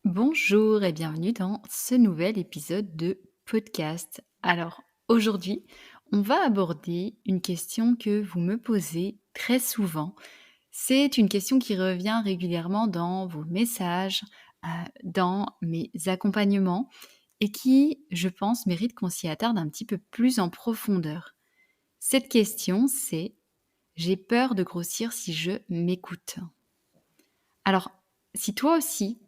Bonjour et bienvenue dans ce nouvel épisode de podcast. Alors aujourd'hui, on va aborder une question que vous me posez très souvent. C'est une question qui revient régulièrement dans vos messages, dans mes accompagnements et qui, je pense, mérite qu'on s'y attarde un petit peu plus en profondeur. Cette question, c'est: j'ai peur de grossir si je m'écoute. Alors, si toi aussi,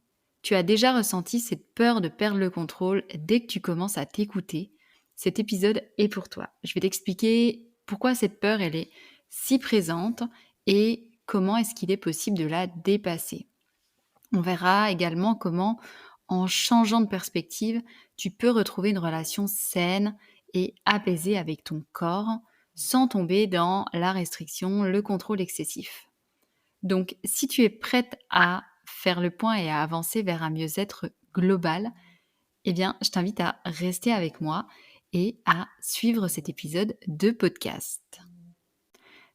tu as déjà ressenti cette peur de perdre le contrôle dès que tu commences à t'écouter, cet épisode est pour toi. Je vais t'expliquer pourquoi cette peur, elle est si présente et comment est-ce qu'il est possible de la dépasser. On verra également comment, en changeant de perspective, tu peux retrouver une relation saine et apaisée avec ton corps sans tomber dans la restriction, le contrôle excessif. Donc, si tu es prête à faire le point et à avancer vers un mieux-être global, eh bien, je t'invite à rester avec moi et à suivre cet épisode de podcast.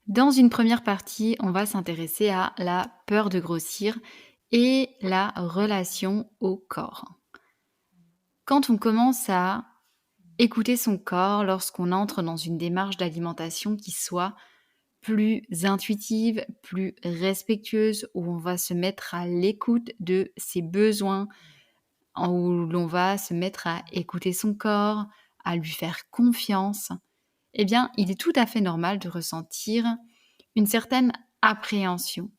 Dans une première partie, on va s'intéresser à la peur de grossir et la relation au corps. Quand on commence à écouter son corps lorsqu'on entre dans une démarche d'alimentation qui soit plus intuitive, plus respectueuse, où on va se mettre à l'écoute de ses besoins, où l'on va se mettre à écouter son corps, à lui faire confiance, eh bien, il est tout à fait normal de ressentir une certaine appréhension.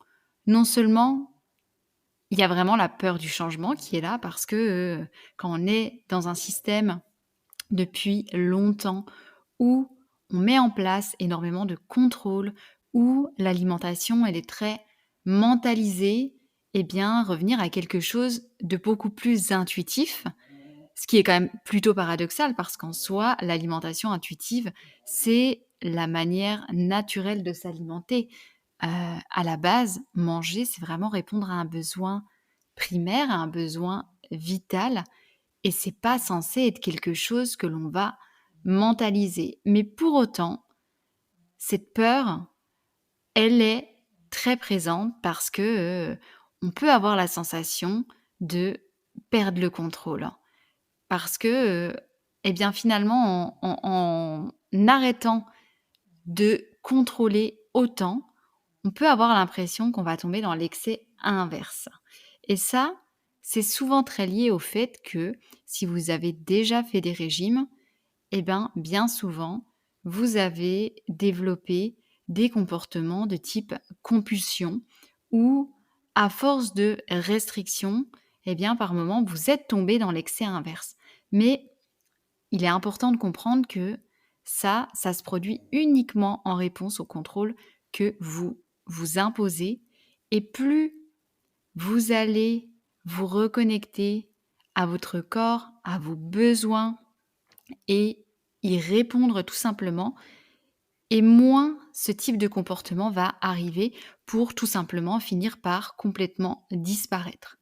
Non seulement il y a vraiment la peur du changement qui est là parce que, quand on est dans un système depuis longtemps où on met en place énormément de contrôle, où l'alimentation, elle est très mentalisée, eh bien, revenir à quelque chose de beaucoup plus intuitif, ce qui est quand même plutôt paradoxal parce qu'en soi, l'alimentation intuitive, c'est la manière naturelle de s'alimenter. À la base, manger, c'est vraiment répondre à un besoin primaire, à un besoin vital et c'est pas censé être quelque chose que l'on va mentaliser. Mais pour autant, cette peur, elle est très présente parce que, on peut avoir la sensation de perdre le contrôle. Parce que, eh bien, finalement, en arrêtant de contrôler autant, on peut avoir l'impression qu'on va tomber dans l'excès inverse. Et ça, c'est souvent très lié au fait que si vous avez déjà fait des régimes, eh ben, bien souvent, vous avez développé des comportements de type compulsion ou à force de restriction, eh bien, par moment, vous êtes tombé dans l'excès inverse. Mais il est important de comprendre que ça se produit uniquement en réponse au contrôle que vous vous imposez et plus vous allez vous reconnecter à votre corps, à vos besoins et y répondre tout simplement et moins ce type de comportement va arriver pour tout simplement finir par complètement disparaître.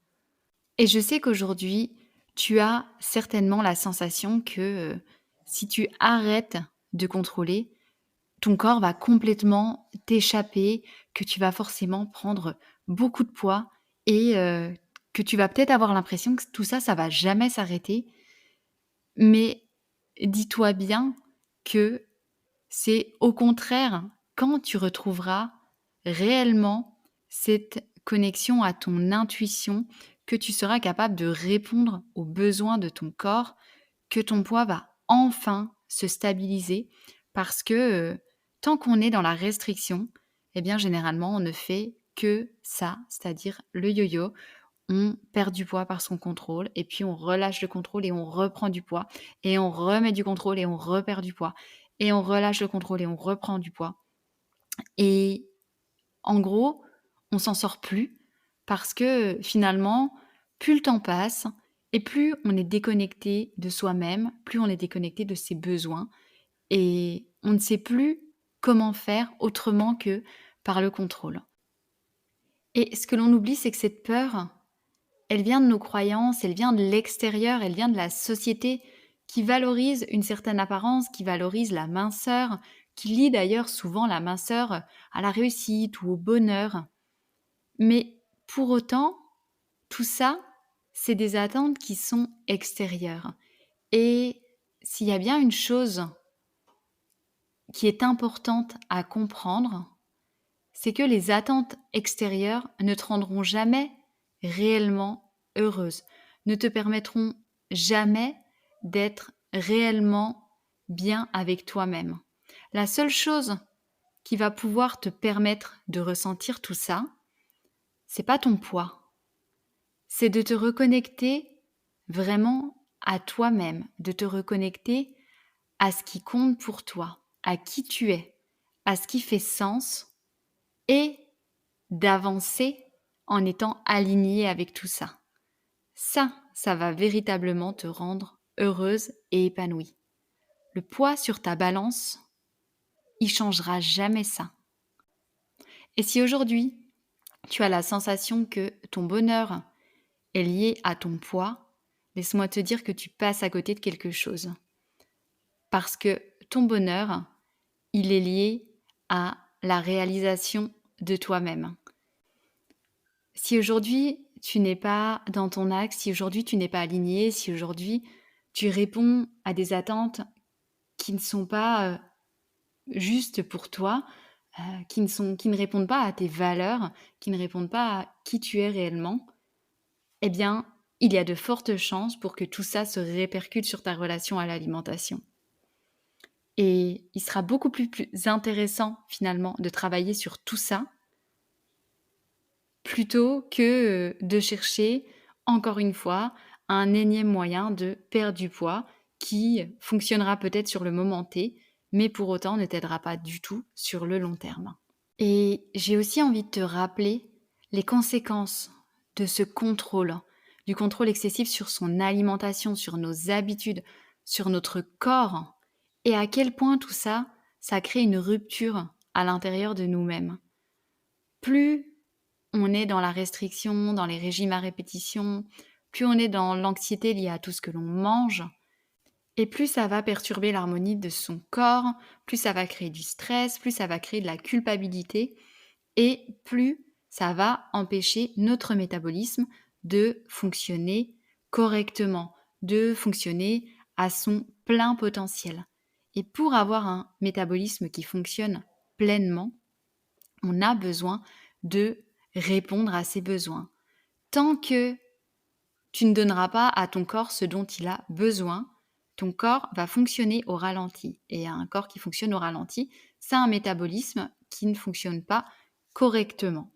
Et je sais qu'aujourd'hui, tu as certainement la sensation que, si tu arrêtes de contrôler, ton corps va complètement t'échapper, que tu vas forcément prendre beaucoup de poids et que tu vas peut-être avoir l'impression que tout ça, ça va jamais s'arrêter. Mais dis-toi bien que c'est au contraire quand tu retrouveras réellement cette connexion à ton intuition, que tu seras capable de répondre aux besoins de ton corps, que ton poids va enfin se stabiliser parce que, tant qu'on est dans la restriction, eh bien généralement on ne fait que ça, c'est-à-dire le yo-yo. On perd du poids par son contrôle et puis on relâche le contrôle et on reprend du poids et on remet du contrôle et on reperd du poids et on relâche le contrôle et on reprend du poids et en gros, on s'en sort plus parce que finalement, plus le temps passe et plus on est déconnecté de soi-même, plus on est déconnecté de ses besoins et on ne sait plus comment faire autrement que par le contrôle. Et ce que l'on oublie, c'est que cette peur, elle vient de nos croyances, elle vient de l'extérieur, elle vient de la société qui valorise une certaine apparence, qui valorise la minceur, qui lie d'ailleurs souvent la minceur à la réussite ou au bonheur. Mais pour autant, tout ça, c'est des attentes qui sont extérieures. Et s'il y a bien une chose qui est importante à comprendre, c'est que les attentes extérieures ne te rendront jamais réellement heureuse, ne te permettront jamais d'être réellement bien avec toi-même. La seule chose qui va pouvoir te permettre de ressentir tout ça, c'est pas ton poids, c'est de te reconnecter vraiment à toi-même, de te reconnecter à ce qui compte pour toi, à qui tu es, à ce qui fait sens et d'avancer en étant aligné avec tout ça. Ça va véritablement te rendre heureuse et épanouie. Le poids sur ta balance, il changera jamais ça. Et si aujourd'hui, tu as la sensation que ton bonheur est lié à ton poids, laisse-moi te dire que tu passes à côté de quelque chose. Parce que ton bonheur, il est lié à la réalisation de toi-même. Si aujourd'hui tu n'es pas dans ton axe, si aujourd'hui tu n'es pas aligné, si aujourd'hui tu réponds à des attentes qui ne sont pas justes pour toi, qui ne répondent pas à tes valeurs, qui ne répondent pas à qui tu es réellement, eh bien, il y a de fortes chances pour que tout ça se répercute sur ta relation à l'alimentation. Et il sera beaucoup plus intéressant finalement de travailler sur tout ça plutôt que de chercher, encore une fois, un énième moyen de perdre du poids qui fonctionnera peut-être sur le moment T, mais pour autant ne t'aidera pas du tout sur le long terme. Et j'ai aussi envie de te rappeler les conséquences de ce contrôle, du contrôle excessif sur son alimentation, sur nos habitudes, sur notre corps, et à quel point tout ça, ça crée une rupture à l'intérieur de nous-mêmes. Plus on est dans la restriction, dans les régimes à répétition, plus on est dans l'anxiété liée à tout ce que l'on mange, et plus ça va perturber l'harmonie de son corps, plus ça va créer du stress, plus ça va créer de la culpabilité, et plus ça va empêcher notre métabolisme de fonctionner correctement, de fonctionner à son plein potentiel. Et pour avoir un métabolisme qui fonctionne pleinement, on a besoin de répondre à ses besoins. Tant que tu ne donneras pas à ton corps ce dont il a besoin, ton corps va fonctionner au ralenti. Et un corps qui fonctionne au ralenti, c'est un métabolisme qui ne fonctionne pas correctement.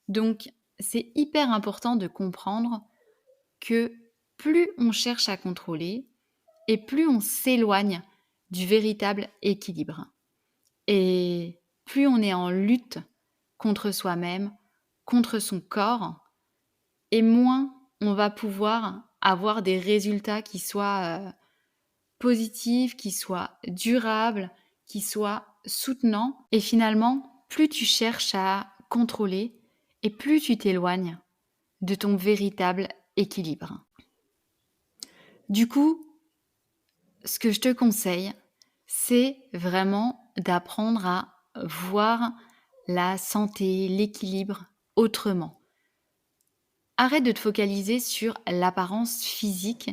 Donc, c'est hyper important de comprendre que plus on cherche à contrôler et plus on s'éloigne du véritable équilibre. Et plus on est en lutte contre soi-même, contre son corps, et moins on va pouvoir avoir des résultats qui soient positifs, qui soient durables, qui soient soutenants. Et finalement, plus tu cherches à contrôler et plus tu t'éloignes de ton véritable équilibre. Du coup, ce que je te conseille, c'est vraiment d'apprendre à voir la santé, l'équilibre autrement. Arrête de te focaliser sur l'apparence physique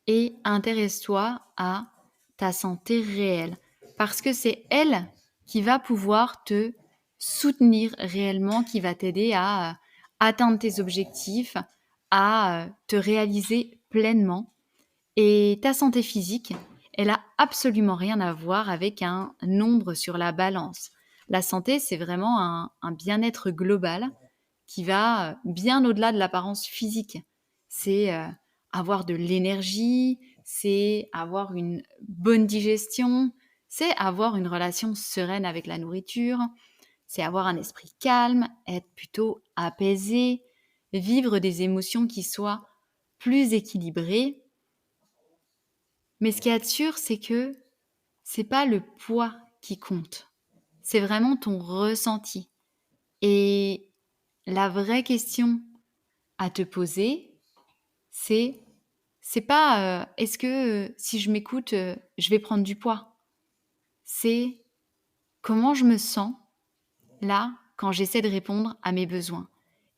et intéresse-toi à ta santé réelle. Parce que c'est elle qui va pouvoir te soutenir réellement, qui va t'aider à atteindre tes objectifs, à te réaliser pleinement. Et ta santé physique, elle a absolument rien à voir avec un nombre sur la balance. La santé, c'est vraiment un bien-être global qui va bien au-delà de l'apparence physique. C'est avoir de l'énergie, c'est avoir une bonne digestion, c'est avoir une relation sereine avec la nourriture, c'est avoir un esprit calme, être plutôt apaisé, vivre des émotions qui soient plus équilibrées. Mais ce qu'il y a de sûr, c'est que c'est pas le poids qui compte, c'est vraiment ton ressenti. Et la vraie question à te poser, c'est pas est-ce que si je m'écoute, je vais prendre du poids. C'est comment je me sens là quand j'essaie de répondre à mes besoins.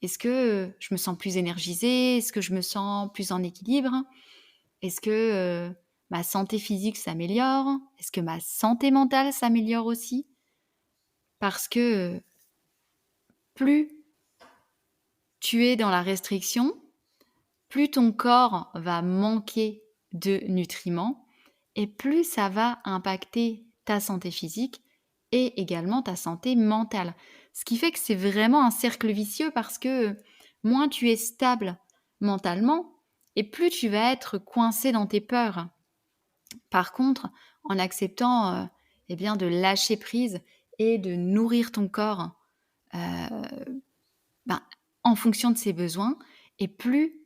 Est-ce que, je me sens plus énergisée? Est-ce que je me sens plus en équilibre? Est-ce que, ma santé physique s'améliore? Est-ce que ma santé mentale s'améliore aussi? Parce que, plus tu es dans la restriction, plus ton corps va manquer de nutriments et plus ça va impacter ta santé physique et également ta santé mentale. Ce qui fait que c'est vraiment un cercle vicieux parce que moins tu es stable mentalement et plus tu vas être coincé dans tes peurs. Par contre, en acceptant, eh bien de lâcher prise et de nourrir ton corps, heu, ben, en fonction de ses besoins et plus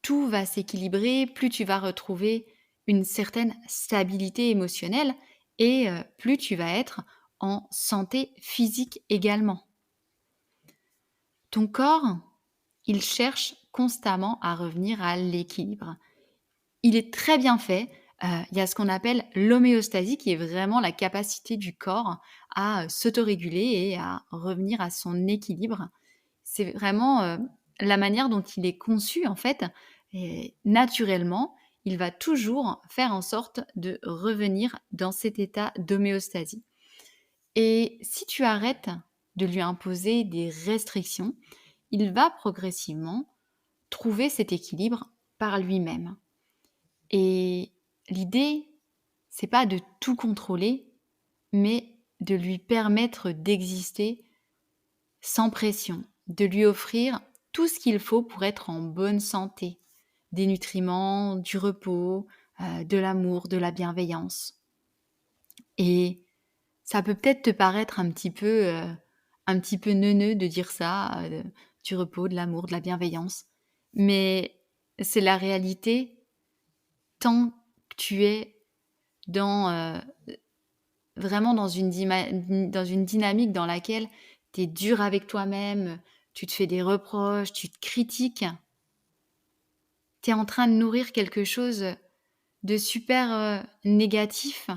tout va s'équilibrer, plus tu vas retrouver une certaine stabilité émotionnelle et plus tu vas être en santé physique également. Ton corps, il cherche constamment à revenir à l'équilibre. Il est très bien fait, il y a ce qu'on appelle l'homéostasie qui est vraiment la capacité du corps à, s'autoréguler et à revenir à son équilibre. C'est vraiment, la manière dont il est conçu en fait et naturellement, il va toujours faire en sorte de revenir dans cet état d'homéostasie et si tu arrêtes de lui imposer des restrictions, il va progressivement trouver cet équilibre par lui-même et l'idée, c'est pas de tout contrôler, mais de lui permettre d'exister sans pression, de lui offrir tout ce qu'il faut pour être en bonne santé. Des nutriments, du repos, de l'amour, de la bienveillance. Et ça peut peut-être te paraître un petit peu neuneux de dire ça, du repos, de l'amour, de la bienveillance. Mais c'est la réalité tant que tu es dans, vraiment dans une dynamique dans laquelle tu es dur avec toi-même, tu te fais des reproches, tu te critiques. Tu es en train de nourrir quelque chose de super, négatif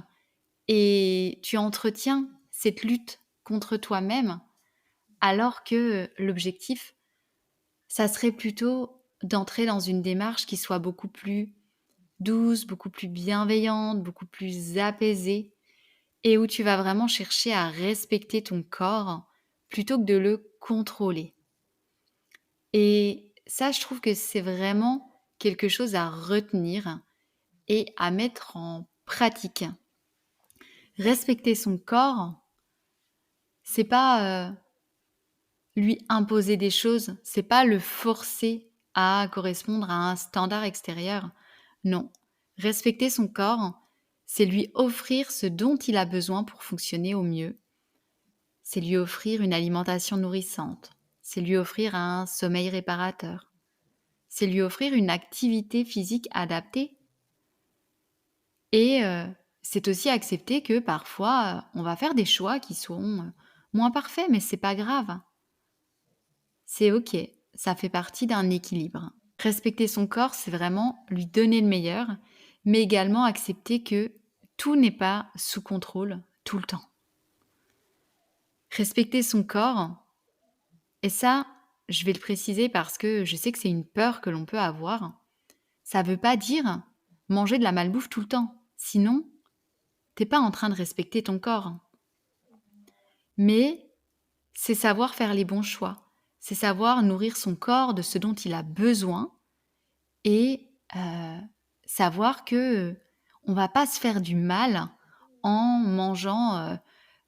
et tu entretiens cette lutte contre toi-même alors que, l'objectif, ça serait plutôt d'entrer dans une démarche qui soit beaucoup plus douce, beaucoup plus bienveillante, beaucoup plus apaisée et où tu vas vraiment chercher à respecter ton corps plutôt que de le contrôler. Et ça, je trouve que c'est vraiment quelque chose à retenir et à mettre en pratique. Respecter son corps, c'est pas, lui imposer des choses, c'est pas le forcer à correspondre à un standard extérieur. Non. Respecter son corps, c'est lui offrir ce dont il a besoin pour fonctionner au mieux. C'est lui offrir une alimentation nourrissante. C'est lui offrir un sommeil réparateur. C'est lui offrir une activité physique adaptée et c'est aussi accepter que parfois, on va faire des choix qui sont, moins parfaits, mais c'est pas grave. C'est OK, ça fait partie d'un équilibre. Respecter son corps, c'est vraiment lui donner le meilleur, mais également accepter que tout n'est pas sous contrôle tout le temps. Respecter son corps et ça, je vais le préciser parce que je sais que c'est une peur que l'on peut avoir. Ça veut pas dire manger de la malbouffe tout le temps. Sinon, tu es pas en train de respecter ton corps. Mais c'est savoir faire les bons choix. C'est savoir nourrir son corps de ce dont il a besoin et savoir que, on va pas se faire du mal en mangeant,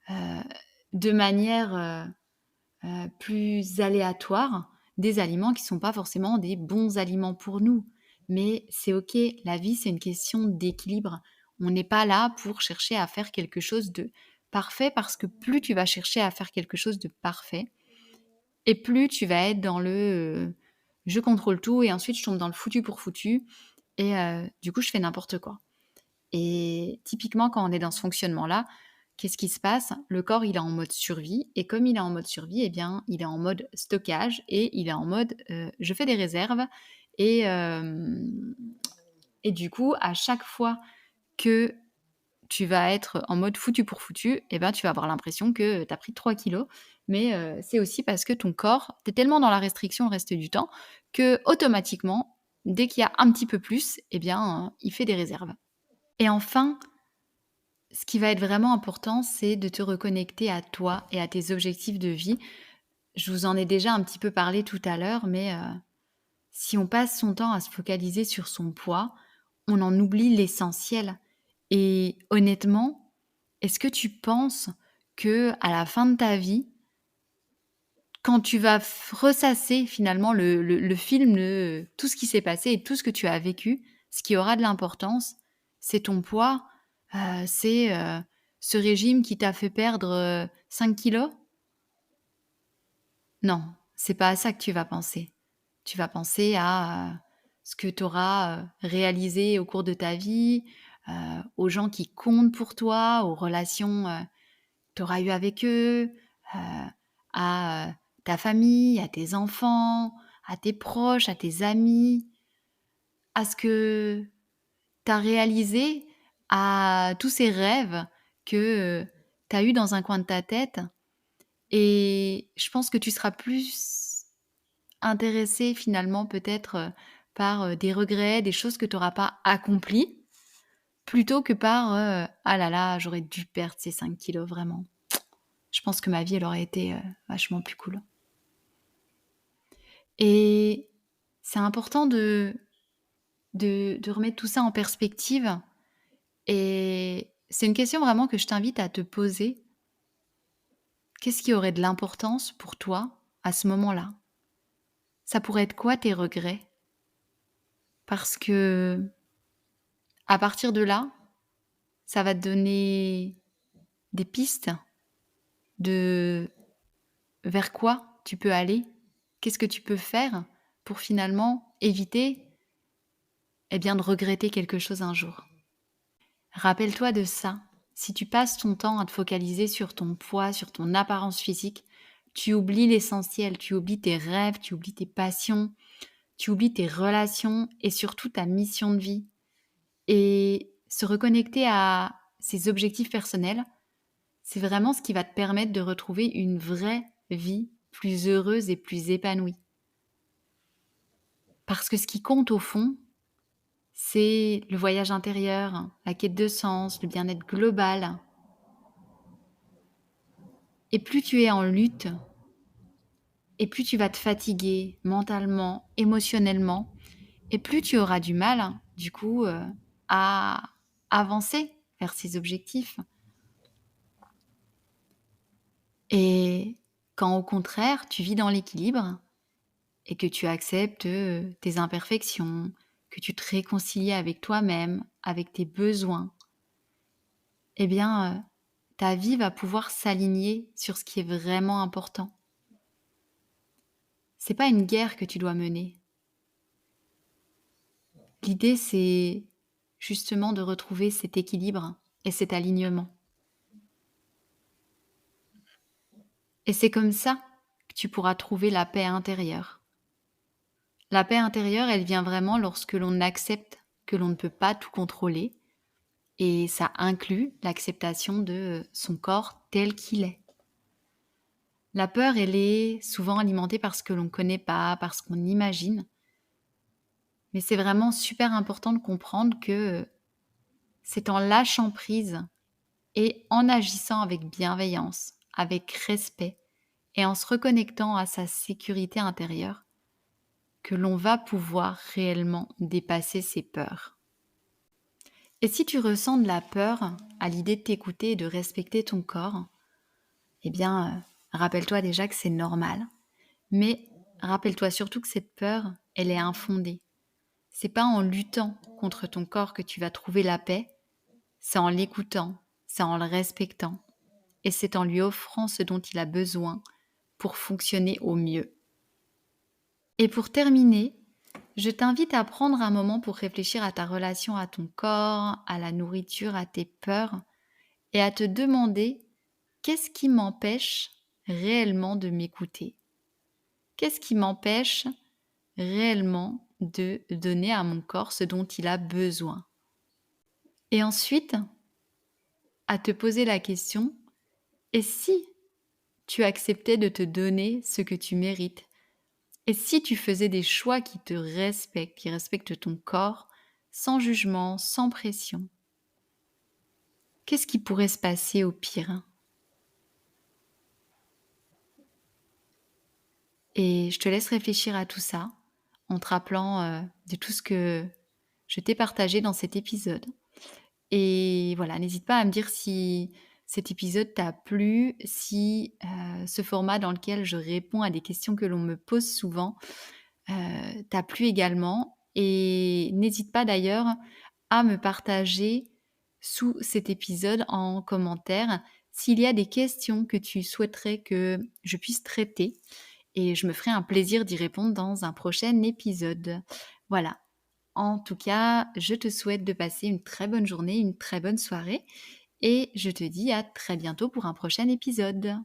heu, de manière, plus aléatoire, des aliments qui sont pas forcément des bons aliments pour nous. Mais c'est OK, la vie, c'est une question d'équilibre. On n'est pas là pour chercher à faire quelque chose de parfait parce que plus tu vas chercher à faire quelque chose de parfait et plus tu vas être dans le, «Je contrôle tout» et ensuite je tombe dans le foutu pour foutu et du coup je fais n'importe quoi. Et typiquement, quand on est dans ce fonctionnement-là, qu'est-ce qui se passe? Le corps, il est en mode survie et comme il est en mode survie, eh bien, il est en mode stockage et il est en mode, je fais des réserves et et du coup, à chaque fois que tu vas être en mode foutu pour foutu et ben, tu vas avoir l'impression que tu as pris 3 kilos. Mais c'est aussi parce que ton corps, tu es tellement dans la restriction le reste du temps qu'automatiquement, dès qu'il y a un petit peu plus et bien, il fait des réserves. Et enfin, ce qui va être vraiment important, c'est de te reconnecter à toi et à tes objectifs de vie. Je vous en ai déjà un petit peu parlé tout à l'heure, mais si on passe son temps à se focaliser sur son poids, on en oublie l'essentiel. Et honnêtement, est-ce que tu penses que à la fin de ta vie, quand tu vas ressasser finalement le film, tout ce qui s'est passé et tout ce que tu as vécu, ce qui aura de l'importance, c'est ton poids, c'est, ce régime qui t'a fait perdre, 5 kilogrammes? Non, c'est pas à ça que tu vas penser. Tu vas penser à, ce que tu auras, réalisé au cours de ta vie, aux gens qui comptent pour toi, aux relations, que tu auras eues avec eux, à, ta famille, à tes enfants, à tes proches, à tes amis, à ce que tu as réalisé, à tous ces rêves que, tu as eus dans un coin de ta tête et je pense que tu seras plus intéressé finalement peut-être, par, des regrets, des choses que tu auras pas accomplies, plutôt que par, «Ah là là, j'aurais dû perdre ces 5 kilos vraiment. Je pense que ma vie elle aurait été, vachement plus cool». Et c'est important de remettre tout ça en perspective et c'est une question vraiment que je t'invite à te poser. Qu'est-ce qui aurait de l'importance pour toi à ce moment-là? Ça pourrait être quoi tes regrets? Parce que à partir de là, ça va te donner des pistes de vers quoi tu peux aller. Qu'est-ce que tu peux faire pour finalement éviter, eh bien, de regretter quelque chose un jour? Rappelle-toi de ça. Si tu passes ton temps à te focaliser sur ton poids, sur ton apparence physique, tu oublies l'essentiel, tu oublies tes rêves, tu oublies tes passions, tu oublies tes relations et surtout ta mission de vie. Et se reconnecter à ses objectifs personnels, c'est vraiment ce qui va te permettre de retrouver une vraie vie plus heureuse et plus épanouie. Parce que ce qui compte au fond, c'est le voyage intérieur, la quête de sens, le bien-être global. Et plus tu es en lutte, et plus tu vas te fatiguer mentalement, émotionnellement, et plus tu auras du mal, du coup, à avancer vers ces objectifs. Et quand au contraire, tu vis dans l'équilibre et que tu acceptes, tes imperfections, que tu te réconcilies avec toi-même, avec tes besoins, eh bien, ta vie va pouvoir s'aligner sur ce qui est vraiment important. C'est pas une guerre que tu dois mener. L'idée, c'est justement de retrouver cet équilibre et cet alignement. Et c'est comme ça que tu pourras trouver la paix intérieure. La paix intérieure, elle vient vraiment lorsque l'on accepte que l'on ne peut pas tout contrôler et ça inclut l'acceptation de son corps tel qu'il est. La peur, elle est souvent alimentée par ce que l'on ne connaît pas, par ce qu'on imagine, mais c'est vraiment super important de comprendre que c'est en lâchant prise et en agissant avec bienveillance, avec respect et en se reconnectant à sa sécurité intérieure que l'on va pouvoir réellement dépasser ses peurs. Et si tu ressens de la peur à l'idée de t'écouter et de respecter ton corps, eh bien, rappelle-toi déjà que c'est normal, mais rappelle-toi surtout que cette peur, elle est infondée. C'est pas en luttant contre ton corps que tu vas trouver la paix, c'est en l'écoutant, c'est en le respectant et c'est en lui offrant ce dont il a besoin pour fonctionner au mieux. Et pour terminer, je t'invite à prendre un moment pour réfléchir à ta relation à ton corps, à la nourriture, à tes peurs et à te demander qu'est-ce qui m'empêche réellement de m'écouter? Qu'est-ce qui m'empêche réellement de donner à mon corps ce dont il a besoin? Et ensuite, à te poser la question: «Et si tu acceptais de te donner ce que tu mérites? Et si tu faisais des choix qui te respectent, qui respectent ton corps, sans jugement, sans pression? Qu'est-ce qui pourrait se passer au pire?» Et je te laisse réfléchir à tout ça, en te rappelant, de tout ce que je t'ai partagé dans cet épisode. Et voilà, n'hésite pas à me dire si cet épisode t'a plu, si, ce format dans lequel je réponds à des questions que l'on me pose souvent, t'a plu également. Et n'hésite pas d'ailleurs à me partager sous cet épisode en commentaire s'il y a des questions que tu souhaiterais que je puisse traiter, et je me ferai un plaisir d'y répondre dans un prochain épisode. Voilà. En tout cas, je te souhaite de passer une très bonne journée, une très bonne soirée, et je te dis à très bientôt pour un prochain épisode.